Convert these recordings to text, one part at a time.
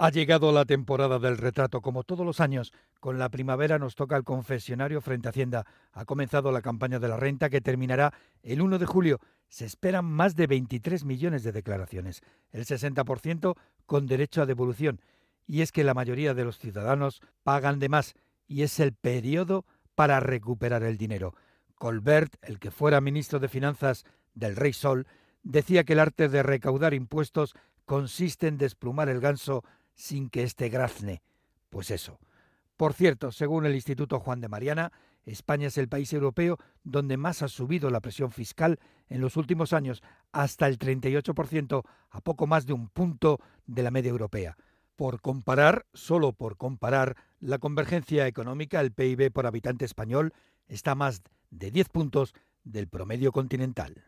Ha llegado la temporada del retrato, como todos los años. Con la primavera nos toca el confesionario frente a Hacienda. Ha comenzado la campaña de la renta que terminará el 1 de julio. Se esperan más de 23 millones de declaraciones, el 60% con derecho a devolución. Y es que la mayoría de los ciudadanos pagan de más y es el periodo para recuperar el dinero. Colbert, el que fuera ministro de Finanzas del Rey Sol, decía que el arte de recaudar impuestos consiste en desplumar el ganso sin que éste grazne. Pues eso. Por cierto, según el Instituto Juan de Mariana, España es el país europeo donde más ha subido la presión fiscal en los últimos años, hasta el 38%, a poco más de un punto de la media europea. Por comparar, solo por comparar, la convergencia económica, el PIB por habitante español, está a más de 10 puntos del promedio continental.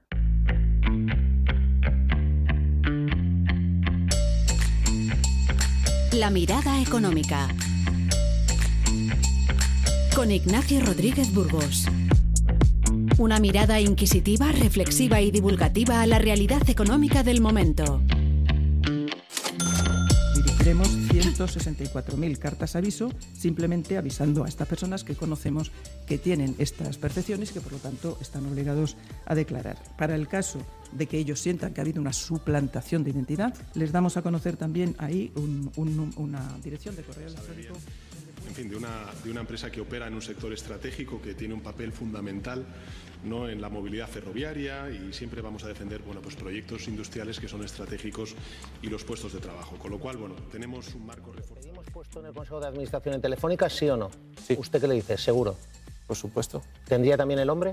La mirada económica. Con Ignacio Rodríguez Burgos. Una mirada inquisitiva, reflexiva y divulgativa a la realidad económica del momento. Dirigiremos 164.000 cartas aviso, simplemente avisando a estas personas que conocemos que tienen estas percepciones y que por lo tanto están obligados a declarar. Para el caso de que ellos sientan que ha habido una suplantación de identidad, les damos a conocer también ahí una dirección de correo electrónico. En fin, de una empresa que opera en un sector estratégico que tiene un papel fundamental, ¿no?, en la movilidad ferroviaria, y siempre vamos a defender pues proyectos industriales que son estratégicos y los puestos de trabajo. Con lo cual, tenemos un marco reforzado. ¿Hemos puesto en el Consejo de Administración en Telefónica, sí o no? Sí. ¿Usted qué le dice? ¿Seguro? Por supuesto. ¿Tendría también el hombre?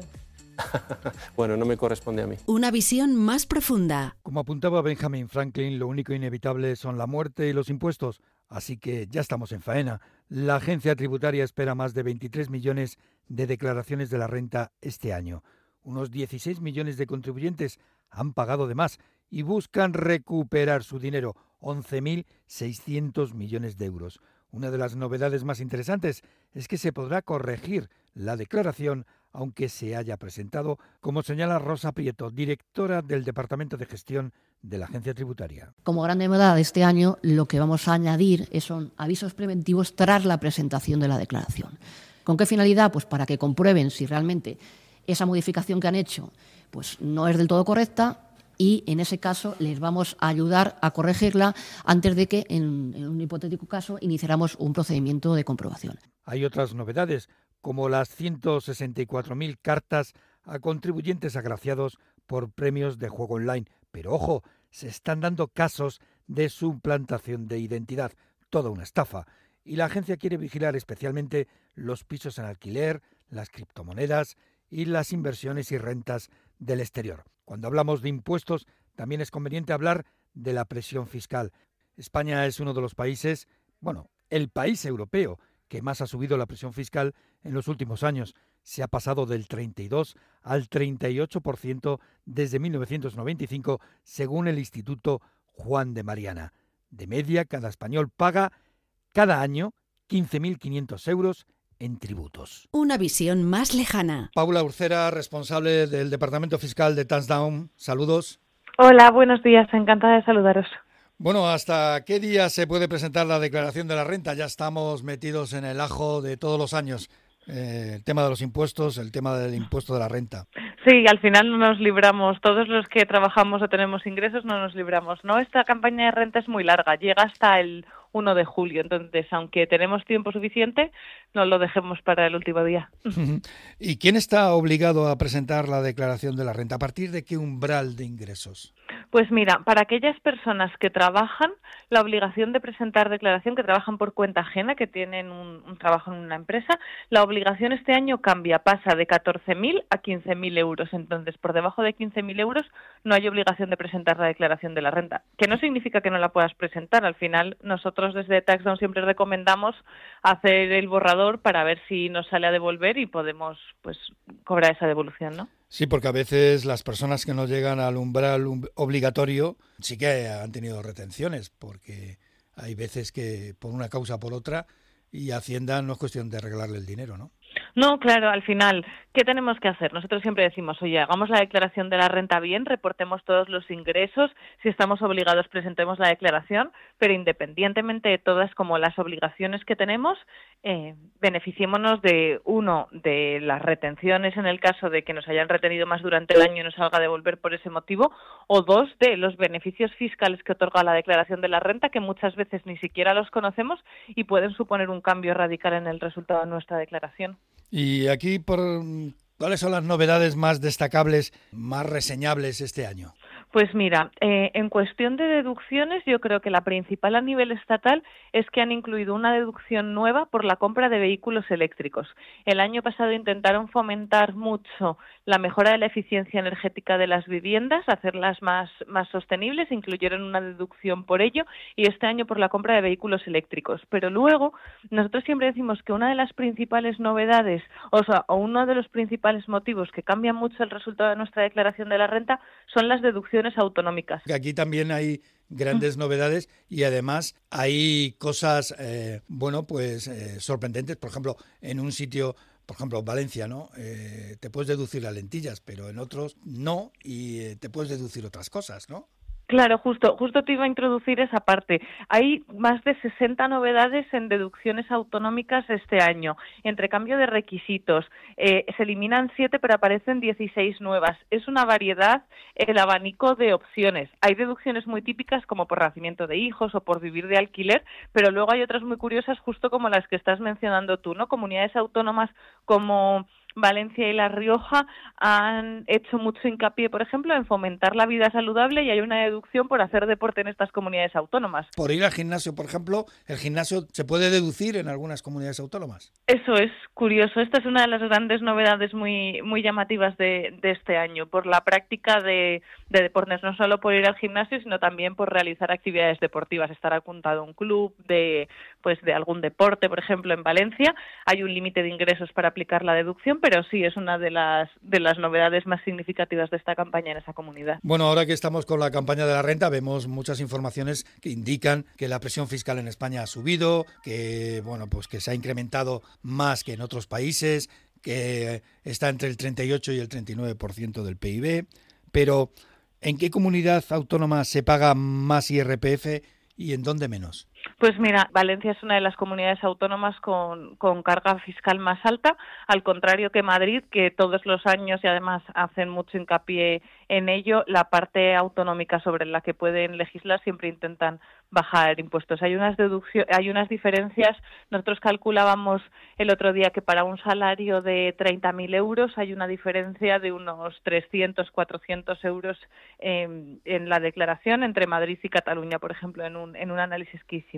Bueno, no me corresponde a mí. Una visión más profunda. Como apuntaba Benjamin Franklin, lo único inevitable son la muerte y los impuestos. Así que ya estamos en faena. La agencia tributaria espera más de 23 millones de declaraciones de la renta este año. Unos 16 millones de contribuyentes han pagado de más y buscan recuperar su dinero, 11.600 millones de euros. Una de las novedades más interesantes es que se podrá corregir la declaración aunque se haya presentado, como señala Rosa Prieto, directora del Departamento de Gestión de la Agencia Tributaria. Como gran novedad de este año, lo que vamos a añadir son avisos preventivos tras la presentación de la declaración. ¿Con qué finalidad? Pues para que comprueben si realmente esa modificación que han hecho pues no es del todo correcta, y en ese caso les vamos a ayudar a corregirla antes de que, en un hipotético caso, iniciáramos un procedimiento de comprobación. Hay otras novedades, como las 164.000 cartas a contribuyentes agraciados por premios de juego online. Pero ojo, se están dando casos de suplantación de identidad, toda una estafa. Y la agencia quiere vigilar especialmente los pisos en alquiler, las criptomonedas y las inversiones y rentas del exterior. Cuando hablamos de impuestos, también es conveniente hablar de la presión fiscal. España es uno de los países, el país europeo que más ha subido la presión fiscal en los últimos años. Se ha pasado del 32 al 38% desde 1995, según el Instituto Juan de Mariana. De media, cada español paga cada año 15.500 euros en tributos. Una visión más lejana. Paula Urcera, responsable del Departamento Fiscal de Touchdown. Saludos. Hola, buenos días. Encantada de saludaros. Bueno, ¿hasta qué día se puede presentar la declaración de la renta? Ya estamos metidos en el ajo de todos los años. El tema de los impuestos, el tema del impuesto de la renta. Sí, al final no nos libramos. Todos los que trabajamos o tenemos ingresos no nos libramos, ¿no? Esta campaña de renta es muy larga, llega hasta el 1 de julio. Entonces, aunque tenemos tiempo suficiente, no lo dejemos para el último día. ¿Y quién está obligado a presentar la declaración de la renta? ¿A partir de qué umbral de ingresos? Pues mira, para aquellas personas que trabajan, la obligación de presentar declaración, que trabajan por cuenta ajena, que tienen un trabajo en una empresa, la obligación este año cambia, pasa de 14.000 a 15.000 euros. Entonces, por debajo de 15.000 euros no hay obligación de presentar la declaración de la renta, que no significa que no la puedas presentar. Al final, nosotros desde Touchdown siempre recomendamos hacer el borrador para ver si nos sale a devolver y podemos cobrar esa devolución, ¿no? Sí, porque a veces las personas que no llegan al umbral obligatorio sí que han tenido retenciones, porque hay veces que por una causa o por otra, y Hacienda no es cuestión de arreglarle el dinero, ¿no? No, claro, al final, ¿qué tenemos que hacer? Nosotros siempre decimos, oye, hagamos la declaración de la renta bien, reportemos todos los ingresos, si estamos obligados presentemos la declaración, pero independientemente de todas como las obligaciones que tenemos, beneficiémonos de las retenciones en el caso de que nos hayan retenido más durante el año y nos salga a devolver por ese motivo, o dos, de los beneficios fiscales que otorga la declaración de la renta, que muchas veces ni siquiera los conocemos y pueden suponer un cambio radical en el resultado de nuestra declaración. Y aquí, ¿cuáles son las novedades más destacables, más reseñables este año? Pues mira, en cuestión de deducciones, yo creo que la principal a nivel estatal es que han incluido una deducción nueva por la compra de vehículos eléctricos. El año pasado intentaron fomentar mucho la mejora de la eficiencia energética de las viviendas, hacerlas más sostenibles, incluyeron una deducción por ello, y este año por la compra de vehículos eléctricos. Pero luego, nosotros siempre decimos que una de las principales novedades, o uno de los principales motivos que cambian mucho el resultado de nuestra declaración de la renta son las deducciones autonómicas. Aquí también hay grandes novedades y además hay cosas, sorprendentes. Por ejemplo, en un sitio, por ejemplo, Valencia, ¿no? Te puedes deducir las lentillas, pero en otros no, y te puedes deducir otras cosas, ¿no? Claro, justo te iba a introducir esa parte. Hay más de 60 novedades en deducciones autonómicas este año. Entre cambio de requisitos, se eliminan 7 pero aparecen 16 nuevas. Es una variedad, el abanico de opciones. Hay deducciones muy típicas como por nacimiento de hijos o por vivir de alquiler, pero luego hay otras muy curiosas justo como las que estás mencionando tú, ¿no? Comunidades autónomas como Valencia y La Rioja han hecho mucho hincapié, por ejemplo, en fomentar la vida saludable y hay una deducción por hacer deporte en estas comunidades autónomas. Por ir al gimnasio, por ejemplo, el gimnasio se puede deducir en algunas comunidades autónomas. Eso es curioso. Esta es una de las grandes novedades muy llamativas de este año, por la práctica de deportes, no solo por ir al gimnasio, sino también por realizar actividades deportivas, estar apuntado a un club de algún deporte, por ejemplo, en Valencia. Hay un límite de ingresos para aplicar la deducción, pero sí es una de las novedades más significativas de esta campaña en esa comunidad. Bueno, ahora que estamos con la campaña de la renta, vemos muchas informaciones que indican que la presión fiscal en España ha subido, que que se ha incrementado más que en otros países, que está entre el 38 y el 39% del PIB, pero ¿en qué comunidad autónoma se paga más IRPF y en dónde menos? Pues mira, Valencia es una de las comunidades autónomas con carga fiscal más alta, al contrario que Madrid, que todos los años y además hacen mucho hincapié en ello, la parte autonómica sobre la que pueden legislar siempre intentan bajar impuestos. Hay unas diferencias. Nosotros calculábamos el otro día que para un salario de 30.000 euros hay una diferencia de unos 300, 400 euros en la declaración entre Madrid y Cataluña, por ejemplo, en un análisis que hicimos.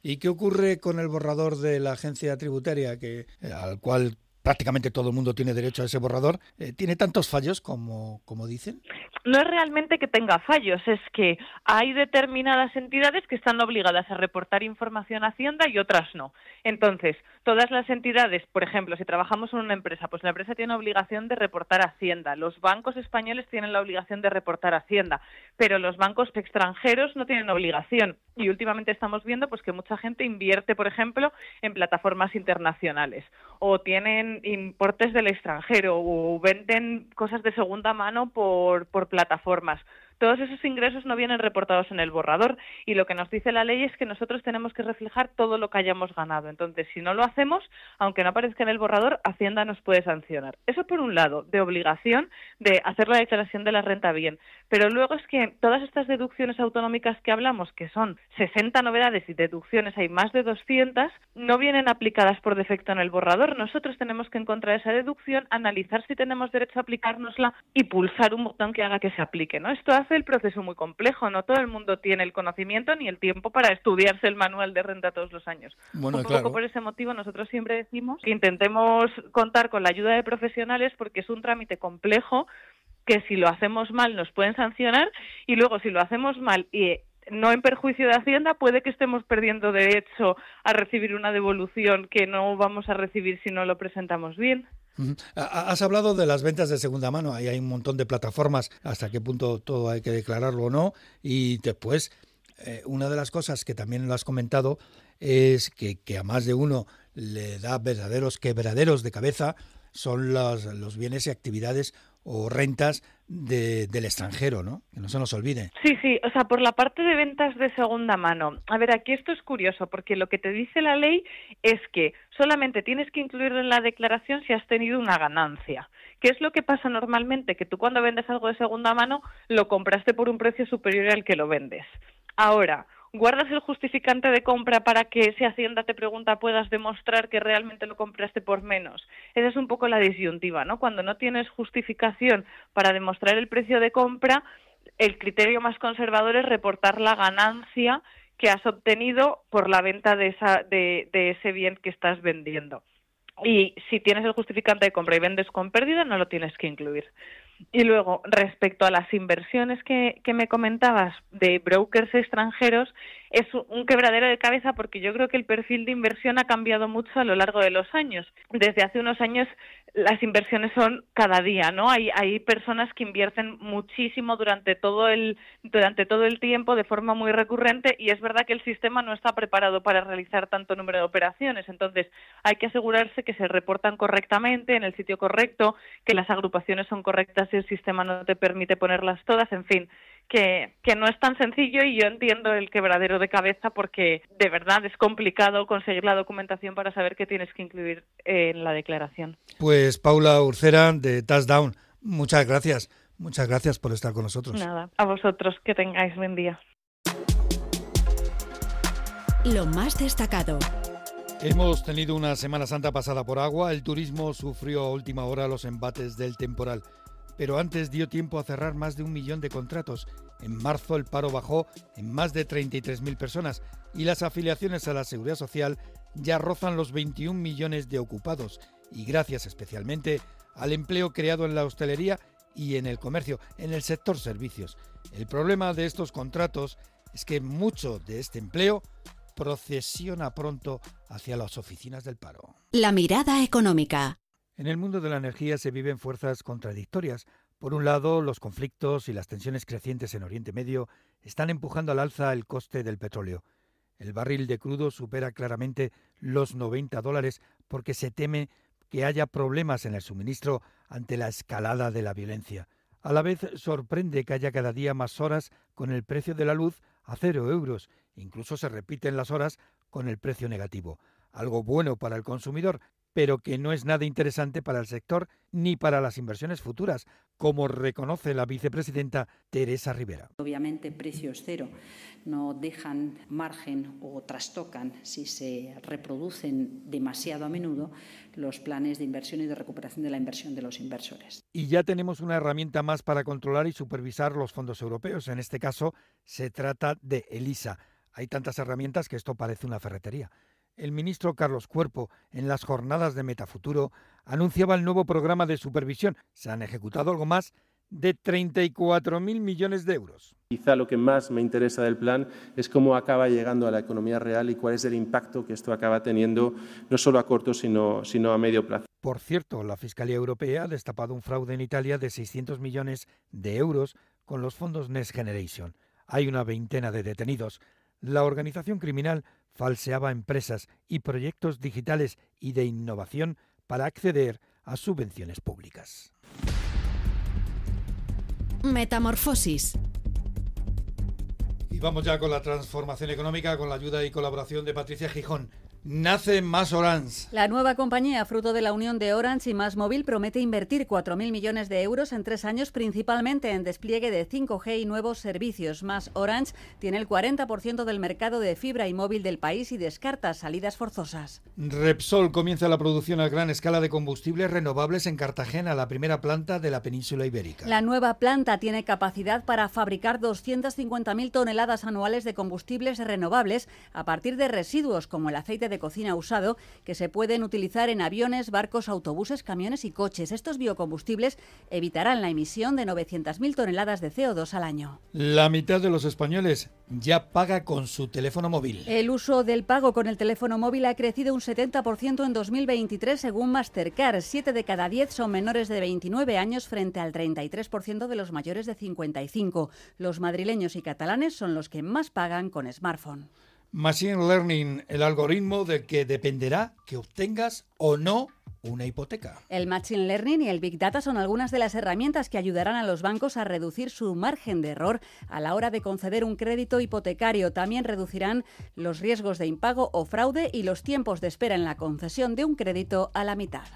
¿Y qué ocurre con el borrador de la agencia tributaria, al cual prácticamente todo el mundo tiene derecho a ese borrador? ¿Tiene tantos fallos como dicen? No es realmente que tenga fallos, es que hay determinadas entidades que están obligadas a reportar información a Hacienda y otras no. Entonces, todas las entidades, por ejemplo, si trabajamos en una empresa, pues la empresa tiene obligación de reportar a Hacienda. Los bancos españoles tienen la obligación de reportar a Hacienda, pero los bancos extranjeros no tienen obligación. Y últimamente estamos viendo pues que mucha gente invierte, por ejemplo, en plataformas internacionales o tienen importes del extranjero o venden cosas de segunda mano por plataformas. Todos esos ingresos no vienen reportados en el borrador y lo que nos dice la ley es que nosotros tenemos que reflejar todo lo que hayamos ganado. Entonces, si no lo hacemos, aunque no aparezca en el borrador, Hacienda nos puede sancionar. Eso por un lado, de obligación de hacer la declaración de la renta bien. Pero luego es que todas estas deducciones autonómicas que hablamos, que son 60 novedades y deducciones, hay más de 200, no vienen aplicadas por defecto en el borrador. Nosotros tenemos que encontrar esa deducción, analizar si tenemos derecho a aplicárnosla y pulsar un botón que haga que se aplique, ¿no? Esto hace el proceso muy complejo. No todo el mundo tiene el conocimiento ni el tiempo para estudiarse el manual de renta todos los años. Bueno, un poco por ese motivo nosotros siempre decimos que intentemos contar con la ayuda de profesionales porque es un trámite complejo que si lo hacemos mal nos pueden sancionar y luego si lo hacemos mal y no en perjuicio de Hacienda, puede que estemos perdiendo derecho a recibir una devolución que no vamos a recibir si no lo presentamos bien. Has hablado de las ventas de segunda mano. Ahí hay un montón de plataformas, hasta qué punto todo hay que declararlo o no. Y después Una de las cosas que también lo has comentado es que a más de uno le da verdaderos quebraderos de cabeza son los bienes y actividades o rentas del extranjero, ¿no? Que no se nos olvide. Sí, o sea, por la parte de ventas de segunda mano. A ver, aquí esto es curioso, porque lo que te dice la ley es que solamente tienes que incluirlo en la declaración si has tenido una ganancia. ¿Qué es lo que pasa normalmente? Que tú cuando vendes algo de segunda mano lo compraste por un precio superior al que lo vendes. Ahora, ¿guardas el justificante de compra para que, si Hacienda te pregunta, puedas demostrar que realmente lo compraste por menos? Esa es un poco la disyuntiva, ¿no? Cuando no tienes justificación para demostrar el precio de compra, el criterio más conservador es reportar la ganancia que has obtenido por la venta de ese bien que estás vendiendo. Y si tienes el justificante de compra y vendes con pérdida, no lo tienes que incluir. Y luego, respecto a las inversiones que me comentabas de brokers extranjeros, es un quebradero de cabeza porque yo creo que el perfil de inversión ha cambiado mucho a lo largo de los años. Desde hace unos años las inversiones son cada día, ¿no? Hay personas que invierten muchísimo durante todo el tiempo de forma muy recurrente y es verdad que el sistema no está preparado para realizar tanto número de operaciones. Entonces, hay que asegurarse que se reportan correctamente, en el sitio correcto, que las agrupaciones son correctas y el sistema no te permite ponerlas todas, en fin, que no es tan sencillo y yo entiendo el quebradero de cabeza porque de verdad es complicado conseguir la documentación para saber qué tienes que incluir en la declaración. Pues Paula Urcera de Touchdown, muchas gracias por estar con nosotros. Nada, a vosotros, que tengáis buen día. Lo más destacado. Hemos tenido una Semana Santa pasada por agua, el turismo sufrió a última hora los embates del temporal. Pero antes dio tiempo a cerrar más de 1 millón de contratos. En marzo el paro bajó en más de 33.000 personas y las afiliaciones a la Seguridad Social ya rozan los 21 millones de ocupados y gracias especialmente al empleo creado en la hostelería y en el comercio, en el sector servicios. El problema de estos contratos es que mucho de este empleo procesiona pronto hacia las oficinas del paro. La mirada económica. En el mundo de la energía se viven fuerzas contradictorias. Por un lado, los conflictos y las tensiones crecientes en Oriente Medio están empujando al alza el coste del petróleo. El barril de crudo supera claramente los $90 porque se teme que haya problemas en el suministro ante la escalada de la violencia. A la vez, sorprende que haya cada día más horas con el precio de la luz a 0 euros. Incluso se repiten las horas con el precio negativo. Algo bueno para el consumidor, pero que no es nada interesante para el sector ni para las inversiones futuras, como reconoce la vicepresidenta Teresa Rivera. Obviamente, precios cero no dejan margen o trastocan, si se reproducen demasiado a menudo, los planes de inversión y de recuperación de la inversión de los inversores. Y ya tenemos una herramienta más para controlar y supervisar los fondos europeos. En este caso, se trata de ELISA. Hay tantas herramientas que esto parece una ferretería. El ministro Carlos Cuerpo, en las jornadas de Metafuturo, anunciaba el nuevo programa de supervisión. Se han ejecutado algo más de 34.000 millones de euros. Quizá lo que más me interesa del plan es cómo acaba llegando a la economía real y cuál es el impacto que esto acaba teniendo, no solo a corto, sino a medio plazo. Por cierto, la Fiscalía Europea ha destapado un fraude en Italia de 600 millones de euros con los fondos Next Generation. Hay una veintena de detenidos. La organización criminal falseaba empresas y proyectos digitales y de innovación para acceder a subvenciones públicas. Metamorfosis. Y vamos ya con la transformación económica con la ayuda y colaboración de Patricia Gijón. Nace MásOrange. La nueva compañía, fruto de la unión de Orange y MásMóvil, promete invertir 4.000 millones de euros en 3 años, principalmente en despliegue de 5G y nuevos servicios. MásOrange tiene el 40% del mercado de fibra y móvil del país y descarta salidas forzosas. Repsol comienza la producción a gran escala de combustibles renovables en Cartagena, la primera planta de la península ibérica. La nueva planta tiene capacidad para fabricar 250.000 toneladas anuales de combustibles renovables a partir de residuos como el aceite aceite de cocina usado que se pueden utilizar en aviones, barcos, autobuses, camiones y coches. Estos biocombustibles evitarán la emisión de 900.000 toneladas de CO2 al año. La mitad de los españoles ya paga con su teléfono móvil. El uso del pago con el teléfono móvil ha crecido un 70% en 2023 según Mastercard. 7 de cada 10 son menores de 29 años frente al 33% de los mayores de 55. Los madrileños y catalanes son los que más pagan con smartphone. Machine Learning, el algoritmo del que dependerá que obtengas o no una hipoteca. El Machine Learning y el Big Data son algunas de las herramientas que ayudarán a los bancos a reducir su margen de error a la hora de conceder un crédito hipotecario. También reducirán los riesgos de impago o fraude y los tiempos de espera en la concesión de un crédito a la mitad.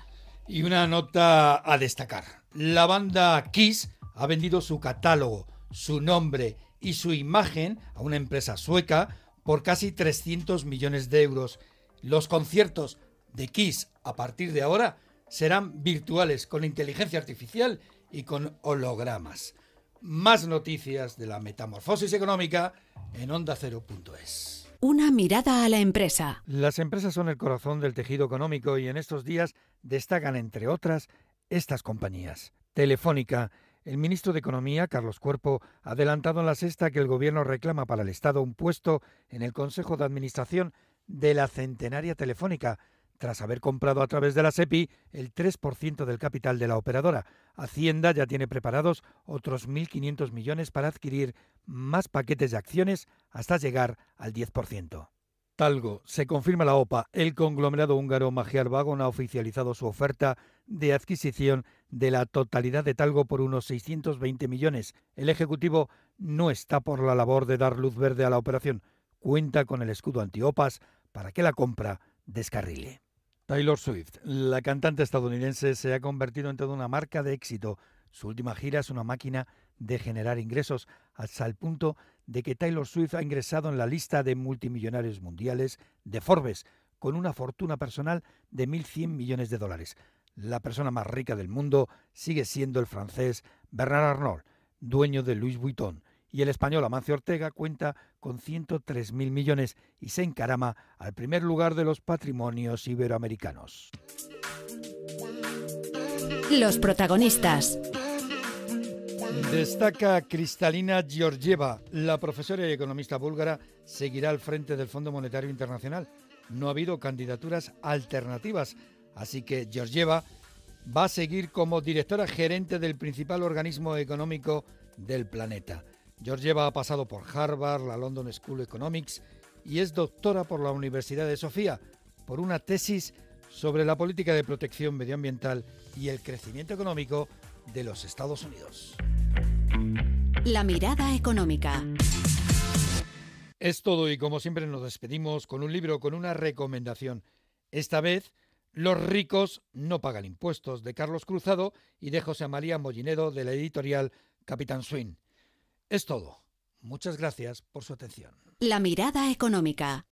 Y una nota a destacar. La banda Kiss ha vendido su catálogo, su nombre y su imagen a una empresa sueca por casi 300 millones de euros. Los conciertos de Kiss a partir de ahora serán virtuales con inteligencia artificial y con hologramas. Más noticias de la metamorfosis económica en ondacero.es. Una mirada a la empresa. Las empresas son el corazón del tejido económico y en estos días destacan, entre otras, estas compañías. Telefónica. El ministro de Economía, Carlos Cuerpo, ha adelantado en La Sexta que el Gobierno reclama para el Estado un puesto en el Consejo de Administración de la centenaria Telefónica, tras haber comprado a través de la SEPI el 3% del capital de la operadora. Hacienda ya tiene preparados otros 1.500 millones para adquirir más paquetes de acciones hasta llegar al 10%. Talgo. Se confirma la OPA. El conglomerado húngaro Magyar Wagon ha oficializado su oferta de adquisición de la totalidad de Talgo por unos 620 millones. El Ejecutivo no está por la labor de dar luz verde a la operación. Cuenta con el escudo anti-OPAs para que la compra descarrile. Taylor Swift. La cantante estadounidense se ha convertido en toda una marca de éxito. Su última gira es una máquina de generar ingresos, hasta el punto de que Taylor Swift ha ingresado en la lista de multimillonarios mundiales de Forbes, con una fortuna personal de 1.100 millones de dólares. La persona más rica del mundo sigue siendo el francés Bernard Arnault, dueño de Louis Vuitton, y el español Amancio Ortega cuenta con 103.000 millones y se encarama al primer lugar de los patrimonios iberoamericanos. Los protagonistas. Destaca Kristalina Georgieva, la profesora y economista búlgara, seguirá al frente del Fondo Monetario Internacional. No ha habido candidaturas alternativas, así que Georgieva va a seguir como directora gerente del principal organismo económico del planeta. Georgieva ha pasado por Harvard, la London School of Economics y es doctora por la Universidad de Sofía por una tesis sobre la política de protección medioambiental y el crecimiento económico de los Estados Unidos. La mirada económica. Es todo y como siempre nos despedimos con un libro, con una recomendación. Esta vez, Los ricos no pagan impuestos, de Carlos Cruzado y de José María Mollinedo, de la editorial Capitán Swing. Es todo. Muchas gracias por su atención. La mirada económica.